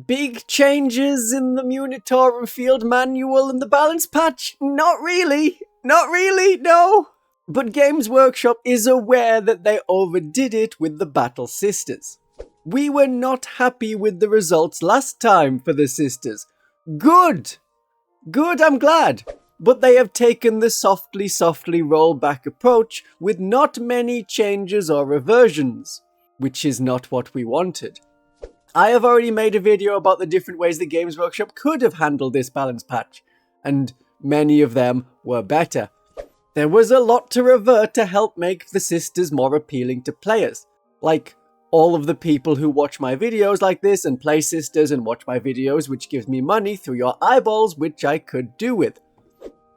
Big changes in the Munitorum field manual and the balance patch? Not really, no. But Games Workshop is aware that they overdid it with the Battle Sisters. We were not happy with the results last time for the Sisters. Good, I'm glad. But they have taken the softly rollback approach with not many changes or reversions, which is not what we wanted. I have already made a video about the different ways the Games Workshop could have handled this balance patch, and many of them were better. There was a lot to revert to help make the Sisters more appealing to players, like all of the people who watch my videos like this and play Sisters and watch my videos, which gives me money through your eyeballs, which I could do with.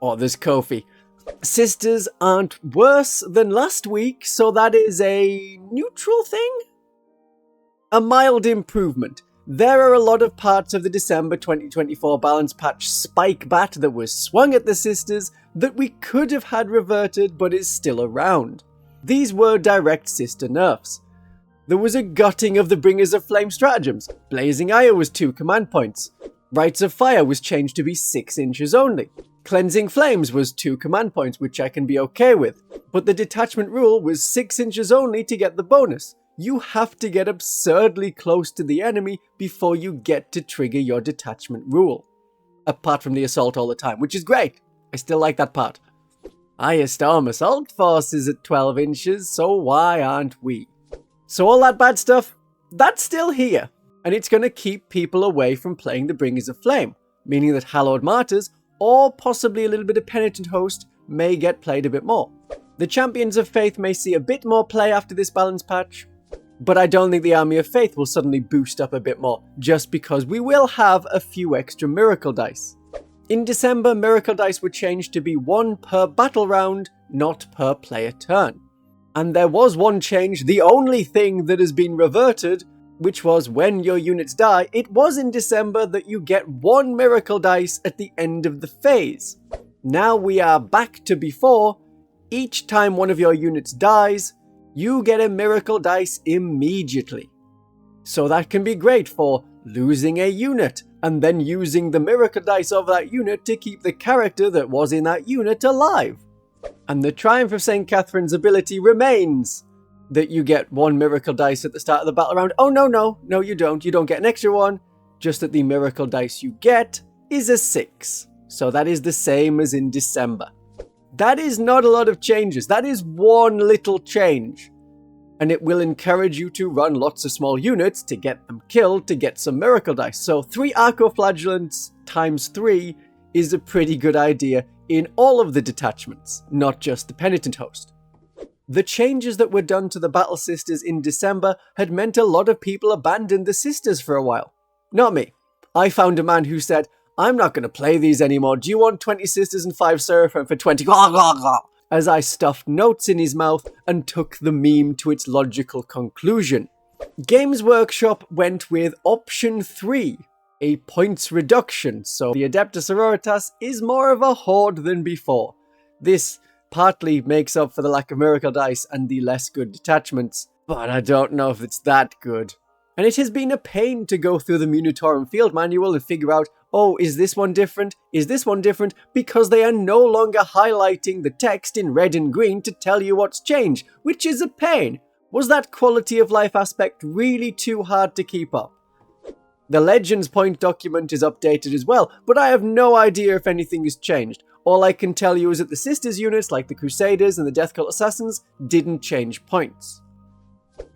Or there's Kofi. Sisters aren't worse than last week, so that is a neutral thing? A mild improvement. There are a lot of parts of the December 2024 balance patch spike bat that was swung at the Sisters that we could have had reverted but is still around. These were direct Sister nerfs. There was a gutting of the Bringers of Flame stratagems. Blazing Ire was 2 command points. Rites of Fire was changed to be 6 inches only. Cleansing Flames was 2 command points, which I can be okay with. But the detachment rule was 6 inches only to get the bonus. You have to get absurdly close to the enemy before you get to trigger your detachment rule. Apart from the assault all the time, which is great. I still like that part. Highest arm assault force is at 12 inches, so why aren't we? So all that bad stuff, that's still here. And it's going to keep people away from playing the Bringers of Flame, meaning that Hallowed Martyrs, or possibly a little bit of Penitent Host, may get played a bit more. The Champions of Faith may see a bit more play after this balance patch, but I don't think the Army of Faith will suddenly boost up a bit more, just because we will have a few extra Miracle Dice. In December, Miracle Dice were changed to be 1 per battle round, not per player turn. And there was one change, the only thing that has been reverted, which was when your units die, it was in December that you get 1 Miracle Dice at the end of the phase. Now we are back to before. Each time one of your units dies, you get a Miracle Dice immediately. So that can be great for losing a unit, and then using the Miracle Dice of that unit to keep the character that was in that unit alive. And the Triumph of St Katherine's ability remains that you get 1 Miracle Dice at the start of the battle round. Oh no, you don't. You don't get an extra one, just that the Miracle Dice you get is a 6. So that is the same as in December. That is not a lot of changes. That is one little change. And it will encourage you to run lots of small units to get them killed to get some Miracle Dice. So 3 Arcoflagellants times 3 is a pretty good idea in all of the detachments, not just the Penitent Host. The changes that were done to the Battle Sisters in December had meant a lot of people abandoned the Sisters for a while. Not me. I found a man who said, I'm not going to play these anymore. Do you want 20 Sisters and 5 Seraphim for 20? As I stuffed notes in his mouth and took the meme to its logical conclusion. Games Workshop went with option 3, a points reduction, so the Adepta Sororitas is more of a horde than before. This partly makes up for the lack of Miracle Dice and the less good detachments, but I don't know if it's that good. And it has been a pain to go through the Munitorum field manual and figure out, oh, is this one different? Is this one different? Because they are no longer highlighting the text in red and green to tell you what's changed, which is a pain. Was that quality of life aspect really too hard to keep up? The Legends point document is updated as well, but I have no idea if anything has changed. All I can tell you is that the Sisters units, like the Crusaders and the Death Cult Assassins, didn't change points.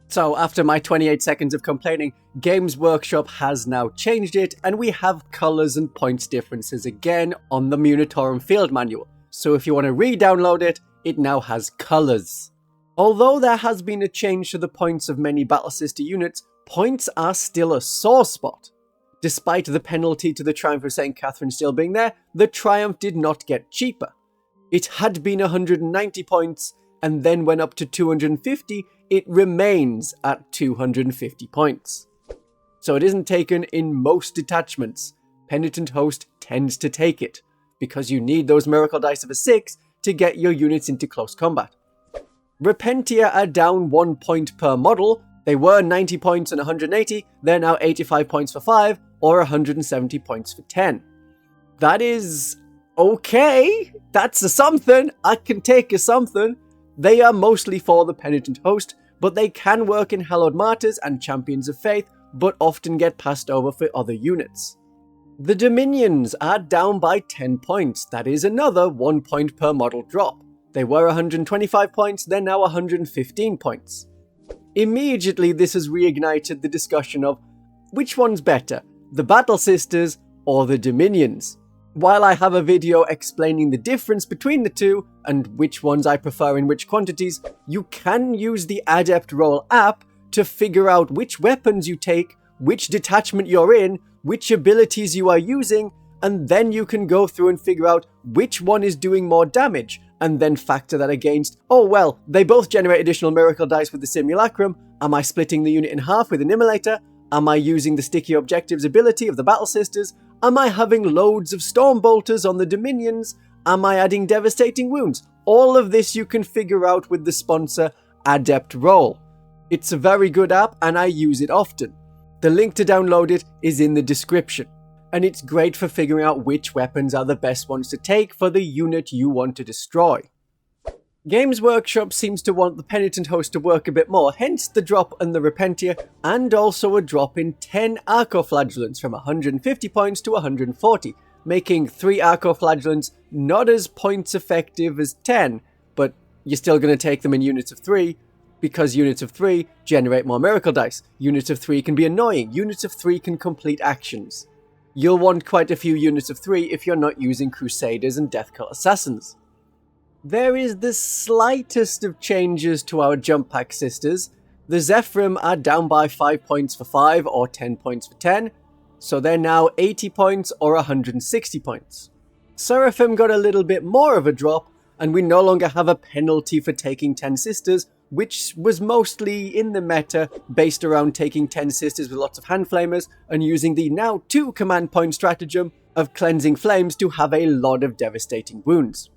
So after my 28 seconds of complaining, Games Workshop has now changed it, and we have colours and points differences again on the Munitorum field manual. So if you want to re-download it, it now has colours. Although there has been a change to the points of many Battle Sister units, points are still a sore spot. Despite the penalty to the Triumph of St Katherine still being there, the Triumph did not get cheaper. It had been 190 points, and then went up to 250, it remains at 250 points. So it isn't taken in most detachments. Penitent Host tends to take it, because you need those Miracle Dice of a 6 to get your units into close combat. Repentia are down 1 point per model. They were 90 points and 180, they're now 85 points for 5, or 170 points for 10. That is okay. That's a something. I can take a something. They are mostly for the Penitent Host, but they can work in Hallowed Martyrs and Champions of Faith, but often get passed over for other units. The Dominions are down by 10 points. That is another 1 point per model drop. They were 125 points, they're now 115 points. Immediately this has reignited the discussion of which one's better, the Battle Sisters or the Dominions. While I have a video explaining the difference between the two and which ones I prefer in which quantities, you can use the Adept Roll app to figure out which weapons you take, which detachment you're in, which abilities you are using, and then you can go through and figure out which one is doing more damage, and then factor that against, oh well, they both generate additional miracle dice with the Simulacrum. Am I splitting the unit in half with an Immolator? Am I using the Sticky Objectives ability of the Battle Sisters? Am I having loads of Storm Bolters on the Dominions? Am I adding Devastating Wounds? All of this you can figure out with the sponsor Adept Roll. It's a very good app and I use it often. The link to download it is in the description, and it's great for figuring out which weapons are the best ones to take for the unit you want to destroy. Games Workshop seems to want the Penitent Host to work a bit more, hence the drop in the Repentia, and also a drop in 10 Arcoflagellants from 150 points to 140, making 3 Arcoflagellants not as points effective as 10, but you're still going to take them in units of 3, because units of 3 generate more miracle dice, units of 3 can be annoying, units of 3 can complete actions. You'll want quite a few units of 3 if you're not using Crusaders and Death Cult Assassins. There is the slightest of changes to our Jump Pack sisters. The Zephyrim are down by 5 points for 5 or 10 points for 10, so they're now 80 points or 160 points. Seraphim got a little bit more of a drop, and we no longer have a penalty for taking 10 sisters, which was mostly in the meta based around taking 10 sisters with lots of hand flamers and using the now 2 command point stratagem of Cleansing Flames to have a lot of devastating wounds.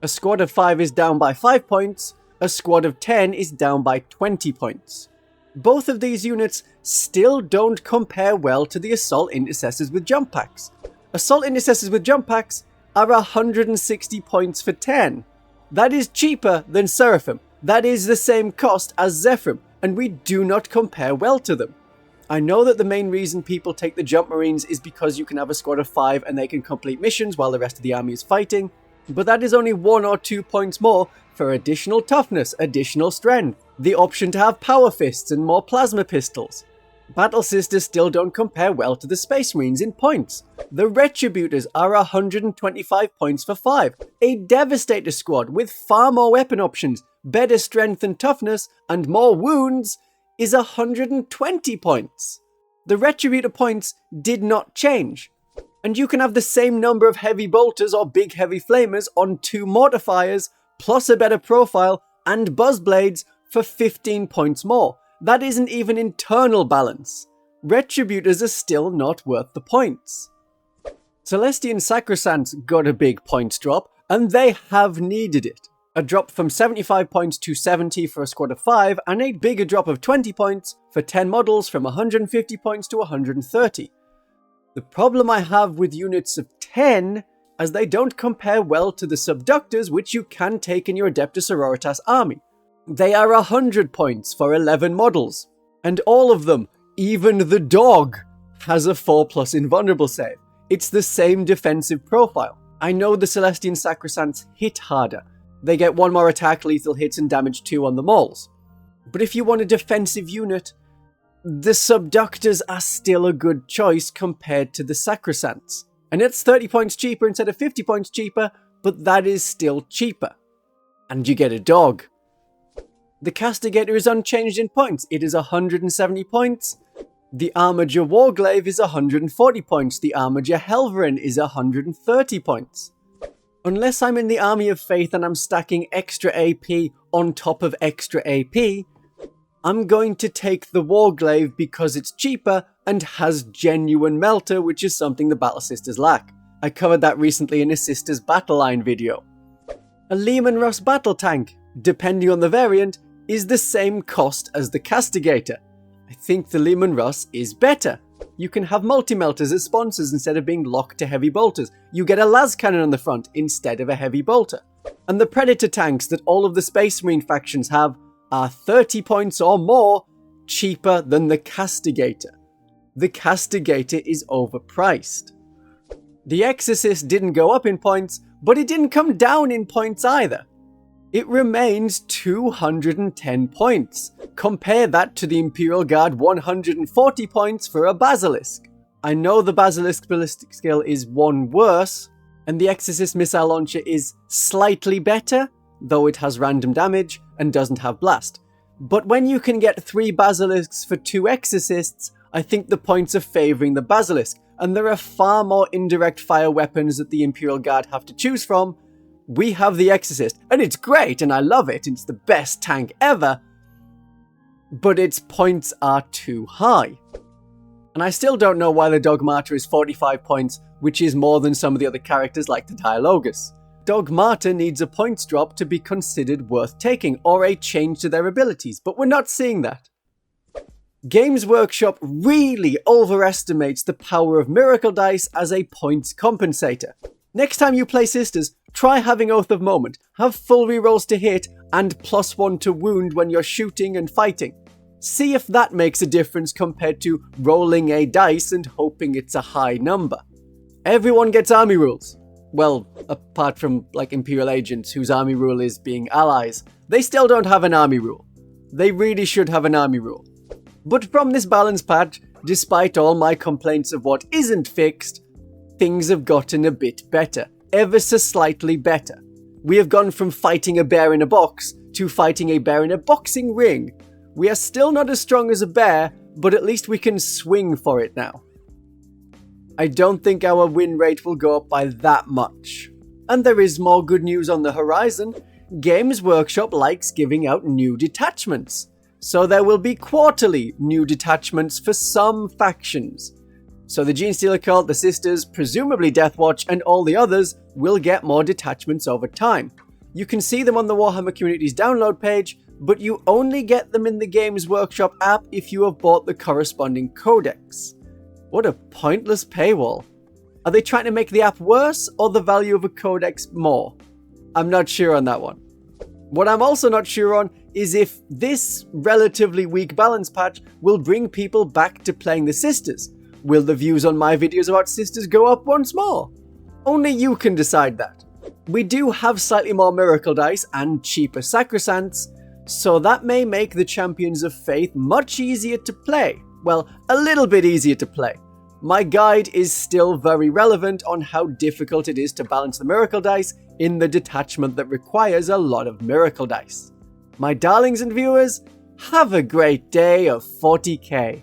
A squad of 5 is down by 5 points, a squad of 10 is down by 20 points. Both of these units still don't compare well to the Assault Intercessors with Jump Packs. Assault Intercessors with Jump Packs are 160 points for 10. That is cheaper than Seraphim. That is the same cost as Zephyrim, and we do not compare well to them. I know that the main reason people take the Jump Marines is because you can have a squad of 5 and they can complete missions while the rest of the army is fighting, but that is only 1 or 2 points more for additional toughness, additional strength, the option to have power fists and more plasma pistols. Battle Sisters still don't compare well to the Space Marines in points. The Retributors are 125 points for 5, a Devastator squad with far more weapon options, better strength and toughness, and more wounds is 120 points. The Retributor points did not change. And you can have the same number of heavy bolters or big heavy flamers on 2 mortifiers, plus a better profile, and buzzblades for 15 points more. That isn't even internal balance. Retributors are still not worth the points. Celestian Sacrosancts got a big points drop, and they have needed it. A drop from 75 points to 70 for a squad of 5, and a bigger drop of 20 points for 10 models from 150 points to 130. The problem I have with units of 10 is they don't compare well to the Subductors, which you can take in your Adepta Sororitas army. They are 100 points for 11 models, and all of them, even the dog, has a 4+ invulnerable save. It's the same defensive profile. I know the Celestian Sacrosancts hit harder. They get 1 more attack, lethal hits, and damage 2 on the mauls. But if you want a defensive unit, the Subductors are still a good choice compared to the Sacrosancts. And it's 30 points cheaper instead of 50 points cheaper, but that is still cheaper. And you get a dog. The Castigator is unchanged in points. It is 170 points. The Armiger Warglaive is 140 points. The Armiger Helverin is 130 points. Unless I'm in the Army of Faith and I'm stacking extra AP on top of extra AP, I'm going to take the Warglaive because it's cheaper and has genuine melter, which is something the Battle Sisters lack. I covered that recently in a Sisters Battle Line video. A Leman Russ Battle Tank, depending on the variant, is the same cost as the Castigator. I think the Leman Russ is better. You can have multi-melters as sponsors instead of being locked to heavy bolters. You get a las cannon on the front instead of a heavy bolter. And the Predator tanks that all of the Space Marine factions have are 30 points or more cheaper than the Castigator. The Castigator is overpriced. The Exorcist didn't go up in points, but it didn't come down in points either. It remains 210 points. Compare that to the Imperial Guard 140 points for a Basilisk. I know the Basilisk ballistic skill is one worse, and the Exorcist missile launcher is slightly better, though it has random damage and doesn't have blast. But when you can get 3 Basilisks for 2 Exorcists, I think the points are favouring the Basilisk, and there are far more indirect fire weapons that the Imperial Guard have to choose from. We have the Exorcist, and it's great, and I love it, it's the best tank ever, but its points are too high. And I still don't know why the Dogmata is 45 points, which is more than some of the other characters like the Dialogus. Dogmata needs a points drop to be considered worth taking, or a change to their abilities, but we're not seeing that. Games Workshop really overestimates the power of Miracle Dice as a points compensator. Next time you play Sisters, try having Oath of Moment, have full rerolls to hit, and +1 to wound when you're shooting and fighting. See if that makes a difference compared to rolling a dice and hoping it's a high number. Everyone gets army rules. Well, apart from like Imperial agents whose army rule is being allies, they still don't have an army rule. They really should have an army rule. But from this balance patch, despite all my complaints of what isn't fixed, things have gotten a bit better, ever so slightly better. We have gone from fighting a bear in a box to fighting a bear in a boxing ring. We are still not as strong as a bear, but at least we can swing for it now. I don't think our win rate will go up by that much. And there is more good news on the horizon. Games Workshop likes giving out new detachments. So there will be quarterly new detachments for some factions. So the Genestealer Cult, the Sisters, presumably Deathwatch, and all the others will get more detachments over time. You can see them on the Warhammer Community's download page, but you only get them in the Games Workshop app if you have bought the corresponding codex. What a pointless paywall. Are they trying to make the app worse or the value of a codex more? I'm not sure on that one. What I'm also not sure on is if this relatively weak balance patch will bring people back to playing the Sisters. Will the views on my videos about Sisters go up once more? Only you can decide that. We do have slightly more Miracle Dice and cheaper Sacrosancts, so that may make the Champions of Faith much easier to play. Well, a little bit easier to play. My guide is still very relevant on how difficult it is to balance the Miracle Dice in the detachment that requires a lot of Miracle Dice. My darlings and viewers, have a great day of 40k.